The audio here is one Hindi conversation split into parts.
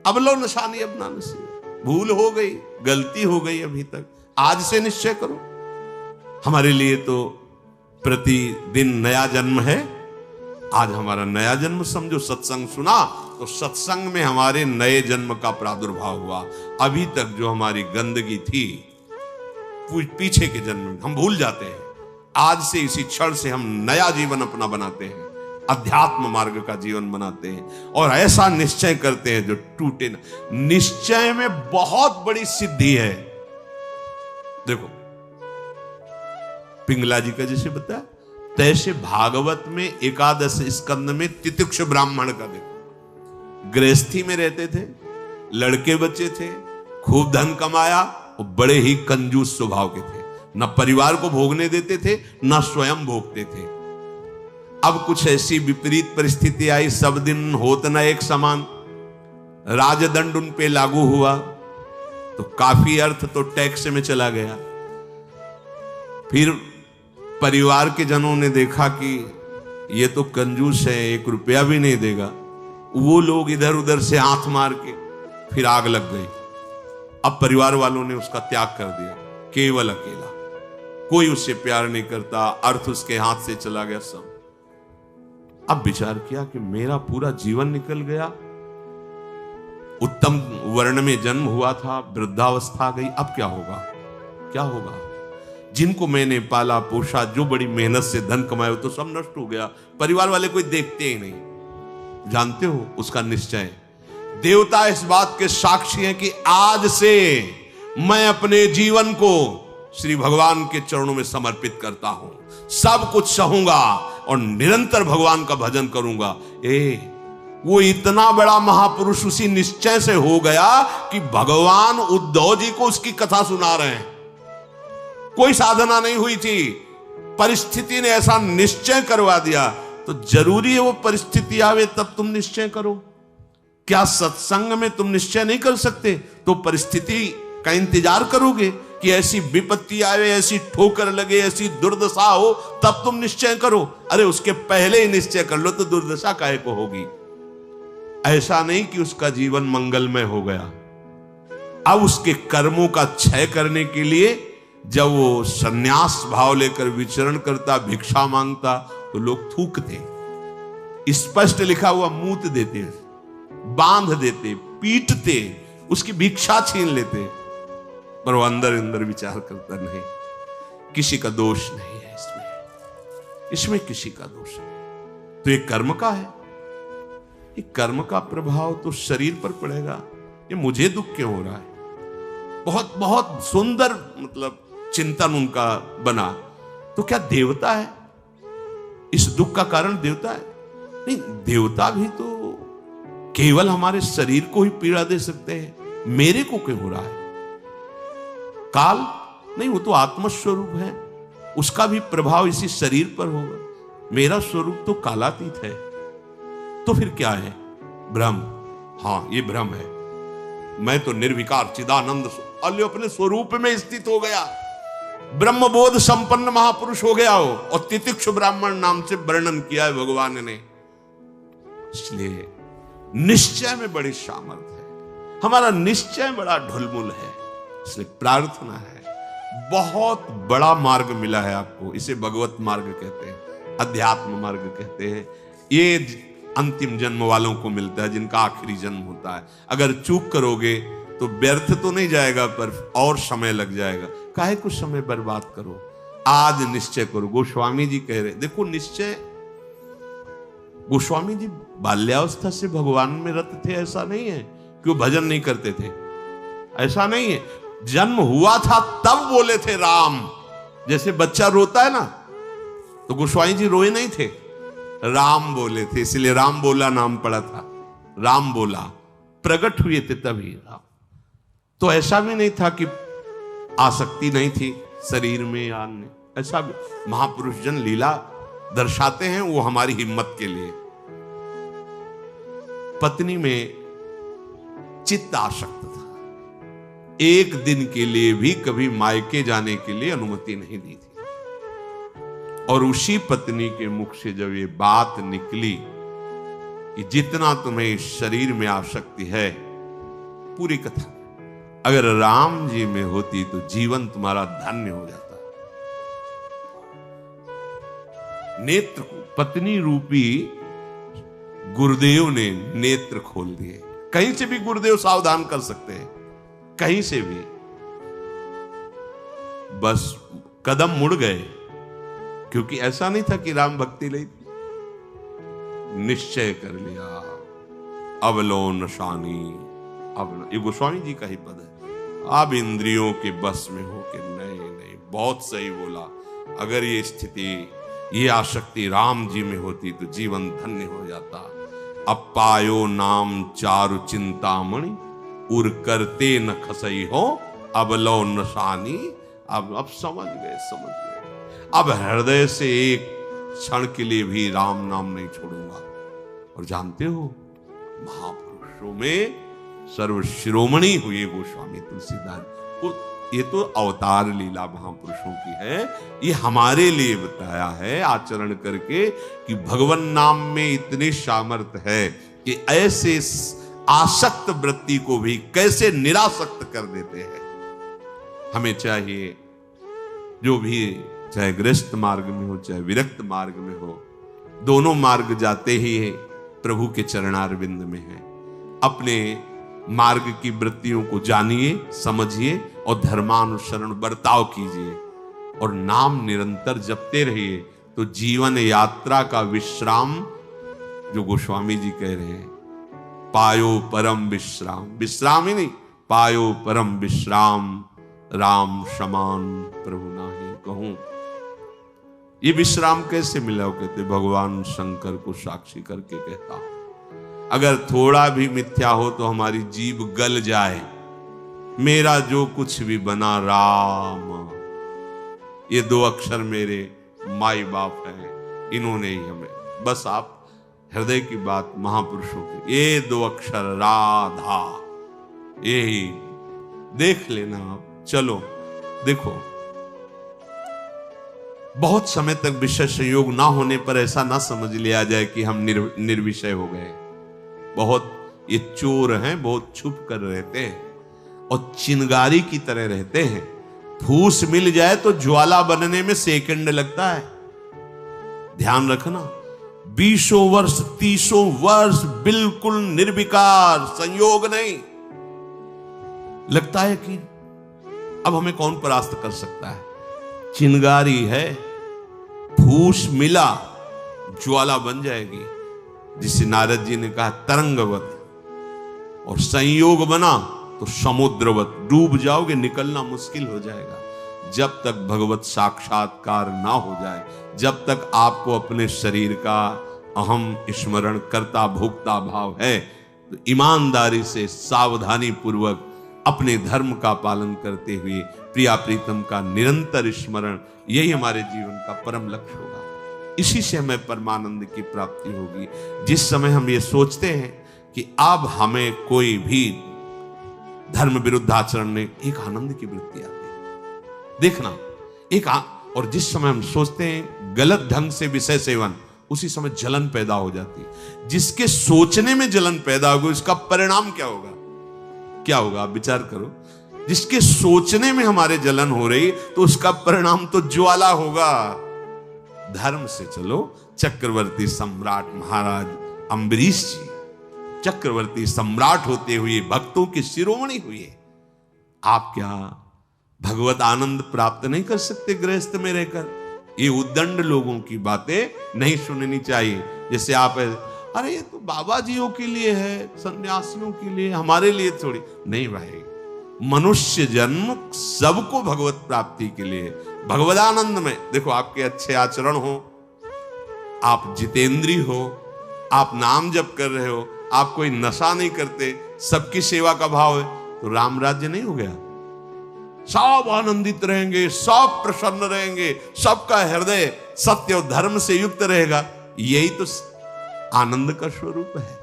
अब लो निशानी अब ना नसीब, भूल हो गई, गलती हो गई अभी तक, आज से निश्चय करो। हमारे लिए तो प्रतिदिन नया जन्म है। आज हमारा नया जन्म समझो, सत्संग सुना तो सत्संग में हमारे नए जन्म का प्रादुर्भाव हुआ। अभी तक जो हमारी गंदगी थी पीछे के जन्म में हम भूल जाते हैं। आज से इसी क्षण से हम नया जीवन अपना बनाते हैं, अध्यात्म मार्ग का जीवन बनाते हैं और ऐसा निश्चय करते हैं जो टूटे ना। निश्चय में बहुत बड़ी सिद्धि है। देखो पिंगला जी का जैसे बताया, तैसे भागवत में एकादश स्कंद में तितिक्ष ब्राह्मण का देखो, गृहस्थी में रहते थे, लड़के बच्चे थे, खूब धन कमाया और बड़े ही कंजूस स्वभाव के थे, न परिवार को भोगने देते थे न स्वयं भोगते थे। अब कुछ ऐसी विपरीत परिस्थिति आई, सब दिन होत न एक समान, राजदंड उन पे लागू हुआ तो काफी अर्थ तो टैक्स में चला गया। फिर परिवार के जनों ने देखा कि ये तो कंजूस है, 1 रुपया भी नहीं देगा। वो लोग इधर उधर से हाथ मार के फिर आग लग गई। अब परिवार वालों ने उसका त्याग कर दिया, केवल अकेला, कोई उससे प्यार नहीं करता, अर्थ उसके हाथ से चला गया सब। अब विचार किया कि मेरा पूरा जीवन निकल गया, उत्तम वर्ण में जन्म हुआ था, वृद्धावस्था आ गई, अब क्या होगा, क्या होगा। जिनको मैंने पाला पोषा, जो बड़ी मेहनत से धन कमाया, तो सब नष्ट हो गया। परिवार वाले कोई देखते ही नहीं। जानते हो उसका निश्चय, देवता इस बात के साक्षी हैं कि आज से मैं अपने जीवन को श्री भगवान के चरणों में समर्पित करता हूं, सब कुछ सहूंगा और निरंतर भगवान का भजन करूंगा। वो इतना बड़ा महापुरुष उसी निश्चय से हो गया कि भगवान उद्धव जी को उसकी कथा सुना रहे हैं। कोई साधना नहीं हुई थी, परिस्थिति ने ऐसा निश्चय करवा दिया। तो जरूरी है वो परिस्थिति आवे तब तुम निश्चय करो। क्या सत्संग में तुम निश्चय नहीं कर सकते तो परिस्थिति का इंतजार करोगे कि ऐसी विपत्ति आवे, ऐसी ठोकर लगे, ऐसी दुर्दशा हो तब तुम निश्चय करो? अरे उसके पहले ही निश्चय कर लो तो दुर्दशा काहे को होगी। ऐसा नहीं कि उसका जीवन मंगलमय हो गया। अब उसके कर्मों का क्षय करने के लिए जब वो सन्यास भाव लेकर विचरण करता, भिक्षा मांगता, तो लोग थूकते, स्पष्ट लिखा हुआ मूत देते, बांध देते, पीटते, उसकी भिक्षा छीन लेते। पर वो अंदर अंदर विचार करता, नहीं, किसी का दोष नहीं है इसमें किसी का दोष नहीं। तो ये कर्म का है, ये कर्म का प्रभाव तो शरीर पर पड़ेगा। ये मुझे दुख क्यों हो रहा है? बहुत बहुत सुंदर मतलब चिंतन उनका बना। तो क्या देवता है? इस दुख का कारण देवता है? नहीं, देवता भी तो केवल हमारे शरीर को ही पीड़ा दे सकते हैं। मेरे को क्यों हो रहा है? काल नहीं, वो तो आत्मस्वरूप है, उसका भी प्रभाव इसी शरीर पर होगा। मेरा स्वरूप तो कालातीत है। तो फिर क्या है? ब्रह्म। हाँ, ये ब्रह्म है। मैं तो निर्विकार चिदानंद अपने स्वरूप में स्थित हो गया, ब्रह्मबोध संपन्न महापुरुष हो गया हो। और तितिक्ष ब्राह्मण नाम से वर्णन किया है भगवान ने। इसलिए निश्चय में बड़ी सामर्थ्य है। हमारा निश्चय बड़ा ढुलमुल है। इसलिए प्रार्थना है, बहुत बड़ा मार्ग मिला है आपको। इसे भगवत मार्ग कहते हैं, अध्यात्म मार्ग कहते हैं। ये अंतिम जन्म वालों को मिलता है, जिनका आखिरी जन्म होता है। अगर चूक करोगे तो व्यर्थ तो नहीं जाएगा, पर और समय लग जाएगा। काहे कुछ समय बर्बाद करो, आज निश्चय करो। गोस्वामी जी कह रहे, देखो निश्चय, गोस्वामी जी बाल्यावस्था से भगवान में रत थे, ऐसा नहीं है कि वो भजन नहीं करते थे, ऐसा नहीं है। जन्म हुआ था तब बोले थे राम। जैसे बच्चा रोता है ना, तो गोस्वामी जी रोए नहीं थे, राम बोले थे, इसलिए राम बोला नाम पड़ा था। राम बोला, प्रकट हुए थे तभी राम। तो ऐसा भी नहीं था कि आसक्ति नहीं थी शरीर में या अन्य, ऐसा भी महापुरुष जन लीला दर्शाते हैं, वो हमारी हिम्मत के लिए। पत्नी में चित्त आसक्त था, एक दिन के लिए भी कभी मायके जाने के लिए अनुमति नहीं दी थी। और उसी पत्नी के मुख से जब ये बात निकली कि जितना तुम्हें इस शरीर में आसक्ति है, पूरी कथा अगर राम जी में होती तो जीवन तुम्हारा धन्य हो जाता। नेत्र को पत्नी रूपी गुरुदेव ने नेत्र खोल दिए। कहीं से भी गुरुदेव सावधान कर सकते हैं, कहीं से भी, बस कदम मुड़ गए, क्योंकि ऐसा नहीं था कि राम भक्ति नहीं थी। निश्चय कर लिया, अब लो नशानी, अब ये गोस्वामी जी का ही पद है, अब इंद्रियों के बस में हो के नहीं नहीं, बहुत सही बोला। अगर ये स्थिति, ये आसक्ति राम जी में होती तो जीवन धन्य हो जाता। अब पायो नाम चारु चिंतामणि, उर करते न खसई हो, अब लो नशानी। अब समझ गए। अब हृदय से एक क्षण के लिए भी राम नाम नहीं छोड़ूंगा। और जानते हो, महापुरुषों में सर्वशिरोमणि हुए गोस्वामी तुलसीदास। ये तो अवतार लीला महापुरुषों की है, ये हमारे लिए बताया है आचरण करके कि भगवान नाम में इतनी सामर्थ्य है कि ऐसे आसक्त वृत्ति को भी कैसे निरासक्त कर देते हैं। हमें चाहिए जो भी, चाहे गृहस्थ मार्ग में हो चाहे विरक्त मार्ग में हो, दोनों मार्ग जाते ही प्रभु के चरणारविंद में है। अपने मार्ग की वृत्तियों को जानिए, समझिए और धर्मानुसरण बर्ताव कीजिए और नाम निरंतर जपते रहिए, तो जीवन यात्रा का विश्राम, जो गोस्वामी जी कह रहे हैं, पायो परम विश्राम, विश्राम ही नहीं, पायो परम विश्राम, राम समान प्रभु नाही कहूं। ये विश्राम कैसे मिला? वो कहते भगवान शंकर को साक्षी करके कहता हूं। अगर थोड़ा भी मिथ्या हो तो हमारी जीभ गल जाए, मेरा जो कुछ भी बना राम, ये दो अक्षर मेरे माई बाप हैं, इन्होंने ही हमें, बस आप हृदय की बात महापुरुषों की, ये दो अक्षर राधा, यही देख लेना आप। चलो देखो, बहुत समय तक विषय संयोग ना होने पर ऐसा ना समझ लिया जाए कि हम निर्विषय हो गए। बहुत ये चोर हैं, बहुत छुप कर रहते हैं और चिंगारी की तरह रहते हैं। फूस मिल जाए तो ज्वाला बनने में सेकंड लगता है। ध्यान रखना, 20 वर्ष 30 वर्ष बिल्कुल निर्विकार, संयोग नहीं। लगता है कि अब हमें कौन परास्त कर सकता है? चिंगारी है, फूस मिला ज्वाला बन जाएगी, जिसे नारद जी ने कहा तरंगवत, और संयोग बना तो समुद्रवत, डूब जाओगे, निकलना मुश्किल हो जाएगा। जब तक भगवत साक्षात्कार ना हो जाए, जब तक आपको अपने शरीर का अहम स्मरण करता भोक्ता भाव है, तो ईमानदारी से सावधानी पूर्वक अपने धर्म का पालन करते हुए प्रिया प्रीतम का निरंतर स्मरण, यही हमारे जीवन का परम लक्ष्य होगा। इसी से हमें परमानंद की प्राप्ति होगी। जिस समय हम ये सोचते हैं कि अब हमें कोई भी धर्म विरुद्ध आचरण ने, एक आनंद की वृत्ति आती है। देखना, और जिस समय हम सोचते हैं गलत ढंग से विषय सेवन, उसी समय जलन पैदा हो जाती है। जिसके सोचने में जलन पैदा होगी, उसका परिणाम क्या होगा? क्या होगा आप विचार करो। जिसके सोचने में हमारे जलन हो रही, तो उसका परिणाम तो ज्वाला होगा। धर्म से चलो। चक्रवर्ती सम्राट महाराज अम्बरीश जी चक्रवर्ती सम्राट होते हुए भक्तों के शिरोमणि हुए। आप क्या भगवत आनंद प्राप्त नहीं कर सकते गृहस्थ में रहकर? ये उद्दंड लोगों की बातें नहीं सुननी चाहिए। जैसे आप, अरे ये तो बाबा जियों के लिए है, सन्यासियों के लिए, हमारे लिए थोड़ी नहीं। भाई, मनुष्य जन्म सबको भगवत प्राप्ति के लिए, भगवदानंद में। देखो, आपके अच्छे आचरण हो, आप जितेंद्रीय हो, आप नाम जप कर रहे हो, आप कोई नशा नहीं करते, सबकी सेवा का भाव है, तो राम राज्य नहीं हो गया? सब आनंदित रहेंगे, सब प्रसन्न रहेंगे, सबका हृदय सत्य और धर्म से युक्त रहेगा। यही तो आनंद का स्वरूप है।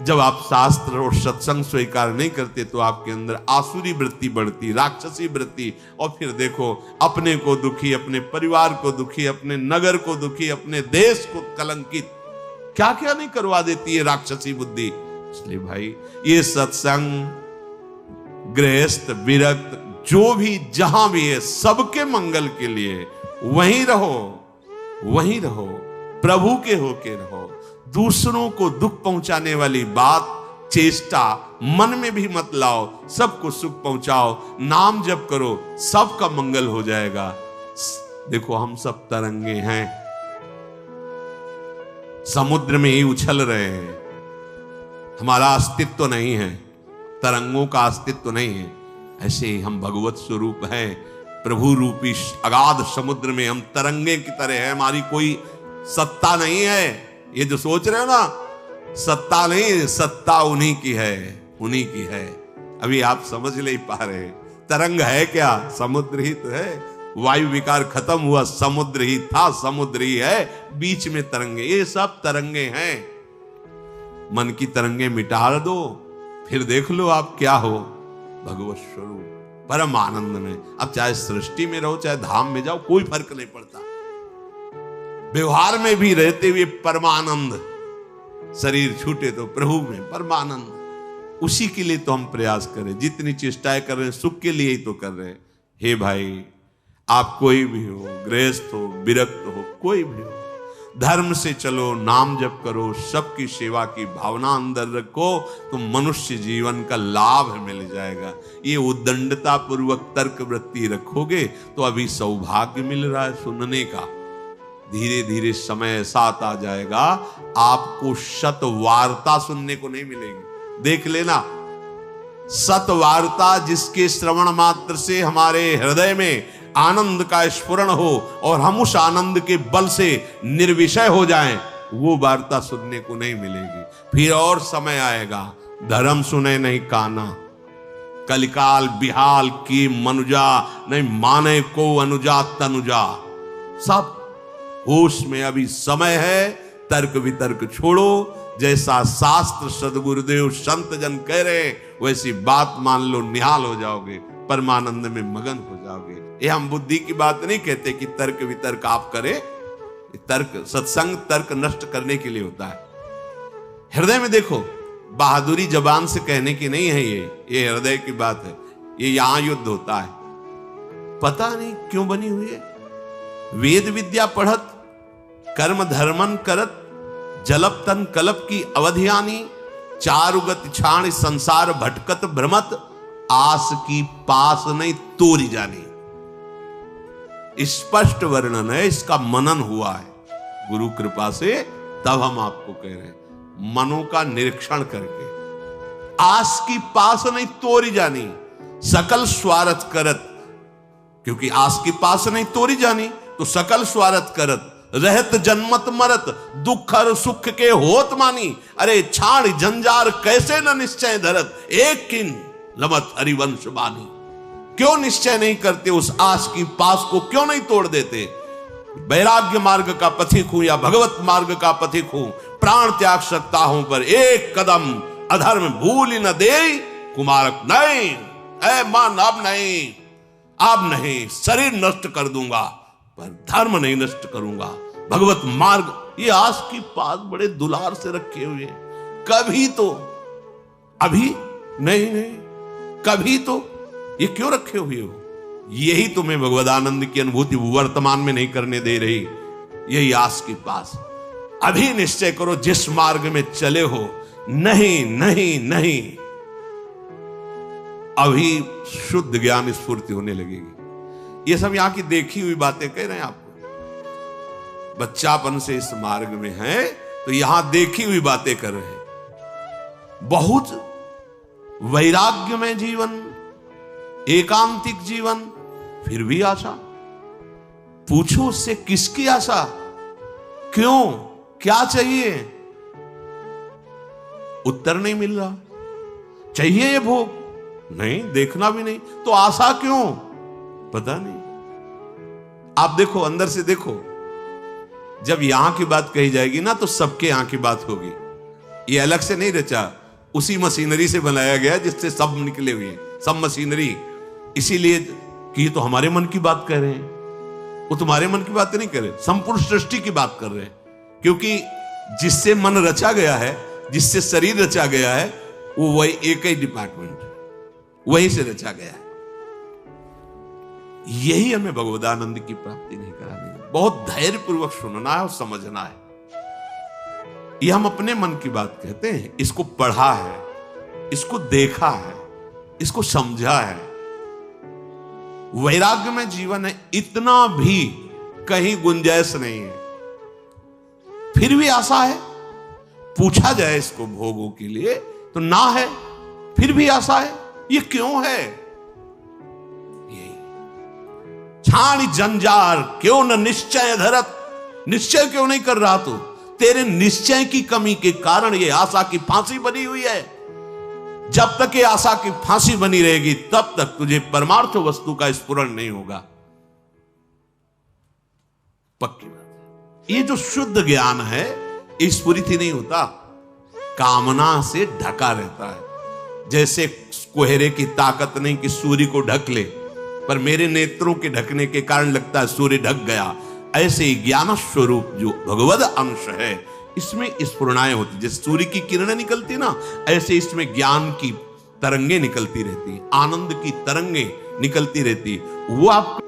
जब आप शास्त्र और सत्संग स्वीकार नहीं करते, तो आपके अंदर आसुरी वृत्ति बढ़ती, राक्षसी वृत्ति, और फिर देखो, अपने को दुखी, अपने परिवार को दुखी, अपने नगर को दुखी, अपने देश को कलंकित, क्या क्या नहीं करवा देती है राक्षसी बुद्धि। इसलिए भाई, ये सत्संग, गृहस्थ विरक्त जो भी जहां भी है, सबके मंगल के लिए वहीं रहो, वहीं रहो, प्रभु के होके रहो। दूसरों को दुख पहुंचाने वाली बात, चेष्टा मन में भी मत लाओ, सबको सुख पहुंचाओ, नाम जप करो, सबका मंगल हो जाएगा। देखो हम सब तरंगे हैं, समुद्र में ही उछल रहे हैं, हमारा अस्तित्व नहीं है, तरंगों का अस्तित्व नहीं है। ऐसे ही हम भगवत स्वरूप हैं, प्रभु रूपी अगाध समुद्र में हम तरंगे की तरह है, हमारी कोई सत्ता नहीं है। ये जो सोच रहे हो ना, सत्ता नहीं, सत्ता उन्हीं की है, उन्हीं की है। अभी आप समझ नहीं पा रहे, तरंग है क्या? समुद्र ही तो है। वायु विकार खत्म हुआ, समुद्र ही था, समुद्र ही है, बीच में तरंगे, ये सब तरंगे हैं। मन की तरंगे मिटा दो, फिर देख लो आप क्या हो, भगवत स्वरूप परम आनंद में। अब चाहे सृष्टि में रहो, चाहे धाम में जाओ, कोई फर्क नहीं पड़ता। व्यवहार में भी रहते हुए परमानंद, शरीर छूटे तो प्रभु में परमानंद। उसी के लिए तो हम प्रयास करें, जितनी चेष्टाएं कर रहे हैं सुख के लिए ही तो कर रहे हैं। हे भाई, आप कोई भी हो, गृहस्थ हो, विरक्त हो, कोई भी हो, धर्म से चलो, नाम जप करो, सबकी सेवा की भावना अंदर रखो, तो मनुष्य जीवन का लाभ मिल जाएगा। ये उद्दंडता पूर्वक तर्क वृत्ति रखोगे तो अभी सौभाग्य मिल रहा है सुनने का। धीरे धीरे समय ऐसा आ जाएगा, आपको शत वार्ता सुनने को नहीं मिलेगी। देख लेना, सत वार्ता जिसके श्रवण मात्र से हमारे हृदय में आनंद का स्फुरण हो और हम उस आनंद के बल से निर्विषय हो जाएं, वो वार्ता सुनने को नहीं मिलेगी। फिर और समय आएगा, धर्म सुने नहीं काना, कलिकाल बिहाल की मनुजा, नहीं माने को अनुजा तनुजा। सब होश में अभी समय है, तर्क वितर्क छोड़ो। जैसा शास्त्र सदगुरुदेव संत जन कह रहे वैसी बात मान लो, निहाल हो जाओगे, परमानंद में मगन हो जाओगे। ये हम बुद्धि की बात नहीं कहते कि तर्क वितर्क आप करें, तर्क सत्संग तर्क नष्ट करने के लिए होता है। हृदय में देखो, बहादुरी जबान से कहने की नहीं है, ये हृदय की बात है। ये यहां युद्ध होता है, पता नहीं क्यों बनी हुई है। वेद विद्या पढ़त, कर्म धर्मन करत, जलप तन कलप की अवधियानी, चारुगत छाण संसार भटकत भ्रमत, आस की पास नहीं तोरी जानी। स्पष्ट वर्णन है, इसका मनन हुआ है गुरु कृपा से, तब हम आपको कह रहे हैं, मनों का निरीक्षण करके। आस की पास नहीं तोरी जानी, सकल स्वार्थ करत, क्योंकि आस की पास नहीं तोरी जानी तो सकल स्वार्थ करत, रहत जन्मत मरत, दुख और सुख के होत मानी। अरे छाड़ जंजार कैसे न निश्चय धरत, एक किन लमत हरिवंश बानी। क्यों निश्चय नहीं करते, उस आस की पास को क्यों नहीं तोड़ देते? वैराग्य मार्ग का पथिक हूं या भगवत मार्ग का पथिक हूं, प्राण त्याग सकता हूं पर एक कदम अधर्म भूल न दे कुमारक नहीं। ऐ मन अब नहीं, अब नहीं, शरीर नष्ट कर दूंगा पर धर्म नहीं नष्ट करूंगा। भगवत मार्ग, ये आस की पास बड़े दुलार से रखे हुए, कभी तो अभी नहीं, कभी तो ये क्यों रखे हुए हो? यही तुम्हें भगवदानंद की अनुभूति वर्तमान में नहीं करने दे रही। यही आस के पास अभी निश्चय करो, जिस मार्ग में चले हो, नहीं नहीं नहीं, अभी शुद्ध ज्ञान स्फूर्ति होने लगेगी। ये सब यहां की देखी हुई बातें कह रहे हैं आपको। बच्चापन से इस मार्ग में है तो यहां देखी हुई बातें कर रहे हैं। बहुत वैराग्य में जीवन, एकांतिक जीवन, फिर भी आशा। पूछो उससे किसकी आशा, क्यों, क्या चाहिए? उत्तर नहीं मिल रहा। चाहिए ये भोग? नहीं, देखना भी नहीं, तो आशा क्यों? पता नहीं। आप देखो, अंदर से देखो, जब यहां की बात कही जाएगी ना तो सबके यहां की बात होगी। ये अलग से नहीं रचा, उसी मशीनरी से बनाया गया जिससे सब निकले हुए, सब मशीनरी। इसीलिए कि ये तो हमारे मन की बात कर रहे हैं, वो तुम्हारे मन की बात नहीं कर रहे, संपूर्ण सृष्टि की बात कर रहे हैं। क्योंकि जिससे मन रचा गया है, जिससे शरीर रचा गया है, वो वही एक ही डिपार्टमेंट, वहीं से रचा गया है। यही हमें भगवदानंद की प्राप्ति नहीं करानी है। बहुत धैर्य पूर्वक सुनना है और समझना है। ये हम अपने मन की बात कहते हैं, इसको पढ़ा है, इसको देखा है, इसको समझा है। वैराग्य में जीवन है, इतना भी कहीं गुंजाइश नहीं है। फिर भी आशा है, पूछा जाए इसको भोगों के लिए तो ना है, फिर भी आशा है। ये क्यों है? यही छाणी जंजार क्यों न निश्चय धरत, निश्चय क्यों नहीं कर रहा तू? तेरे निश्चय की कमी के कारण ये आशा की फांसी बनी हुई है। जब तक ये आशा की फांसी बनी रहेगी तब तक तुझे परमार्थ वस्तु का स्फुरण नहीं होगा। पक्की बात है। ये जो शुद्ध ज्ञान है स्फुरित ही नहीं होता, कामना से ढका रहता है। जैसे कोहरे की ताकत नहीं कि सूर्य को ढक ले, पर मेरे नेत्रों के ढकने के कारण लगता है सूर्य ढक गया। ऐसे ही ज्ञान स्वरूप जो भगवद अंश है इसमें स्फुरणाएं होती, जैसे सूर्य की किरणें निकलती ना, ऐसे इसमें ज्ञान की तरंगे निकलती रहती, आनंद की तरंगे निकलती रहती। वो आपके